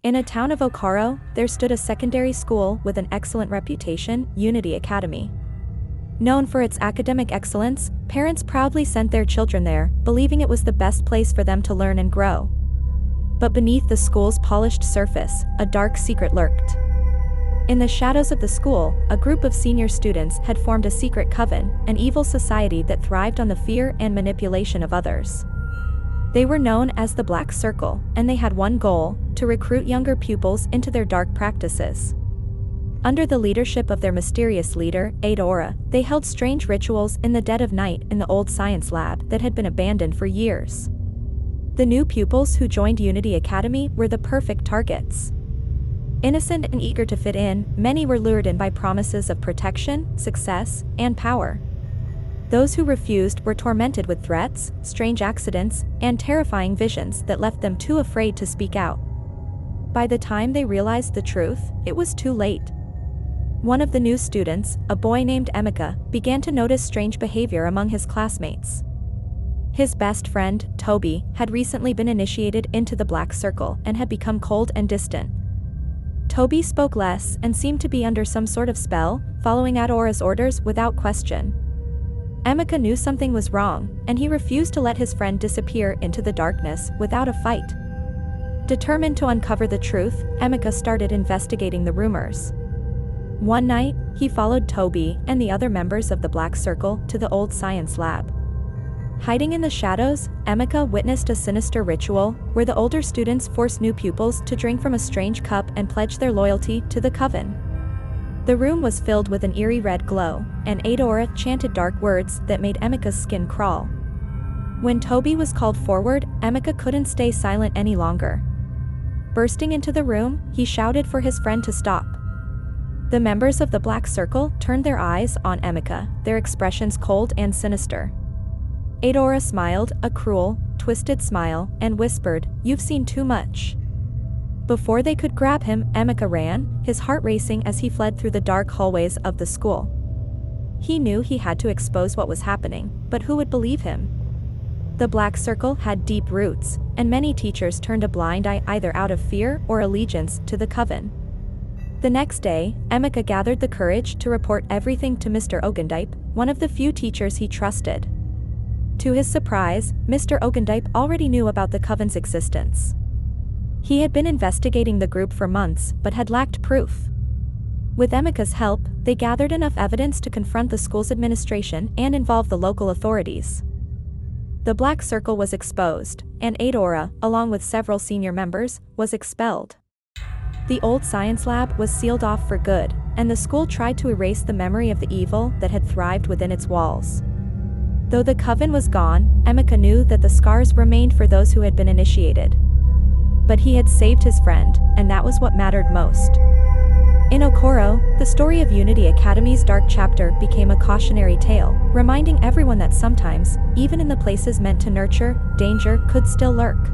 In a town of Okoro, there stood a secondary school with an excellent reputation, Unity Academy. Known for its academic excellence, parents proudly sent their children there, believing it was the best place for them to learn and grow. But beneath the school's polished surface, a dark secret lurked. In the shadows of the school, a group of senior students had formed a secret coven, an evil society that thrived on the fear and manipulation of others. They were known as the Black Circle, and they had one goal: to recruit younger pupils into their dark practices. Under the leadership of their mysterious leader, Adora, they held strange rituals in the dead of night in the old science lab that had been abandoned for years. The new pupils who joined Unity Academy were the perfect targets. Innocent and eager to fit in, many were lured in by promises of protection, success, and power. Those who refused were tormented with threats, strange accidents, and terrifying visions that left them too afraid to speak out. By the time they realized the truth, it was too late. One of the new students, a boy named Emeka, began to notice strange behavior among his classmates. His best friend, Toby, had recently been initiated into the Black Circle and had become cold and distant. Toby spoke less and seemed to be under some sort of spell, following Adora's orders without question. Emeka knew something was wrong, and he refused to let his friend disappear into the darkness without a fight. Determined to uncover the truth, Emeka started investigating the rumors. One night, he followed Toby and the other members of the Black Circle to the old science lab. Hiding in the shadows, Emeka witnessed a sinister ritual where the older students forced new pupils to drink from a strange cup and pledge their loyalty to the coven. The room was filled with an eerie red glow, and Adora chanted dark words that made Emeka's skin crawl. When Toby was called forward, Emeka couldn't stay silent any longer. Bursting into the room, he shouted for his friend to stop. The members of the Black Circle turned their eyes on Emeka, their expressions cold and sinister. Adora smiled, a cruel, twisted smile, and whispered, "You've seen too much." Before they could grab him, Emeka ran, his heart racing as he fled through the dark hallways of the school. He knew he had to expose what was happening, but who would believe him? The Black Circle had deep roots, and many teachers turned a blind eye either out of fear or allegiance to the coven. The next day, Emeka gathered the courage to report everything to Mr. Ogundipe, one of the few teachers he trusted. To his surprise, Mr. Ogundipe already knew about the coven's existence. He had been investigating the group for months but had lacked proof. With Emeka's help, they gathered enough evidence to confront the school's administration and involve the local authorities. The Black Circle was exposed, and Adora, along with several senior members, was expelled. The old science lab was sealed off for good, and the school tried to erase the memory of the evil that had thrived within its walls. Though the coven was gone, Emeka knew that the scars remained for those who had been initiated. But he had saved his friend, and that was what mattered most. In Okoro, the story of Unity Academy's dark chapter became a cautionary tale, reminding everyone that sometimes, even in the places meant to nurture, danger could still lurk.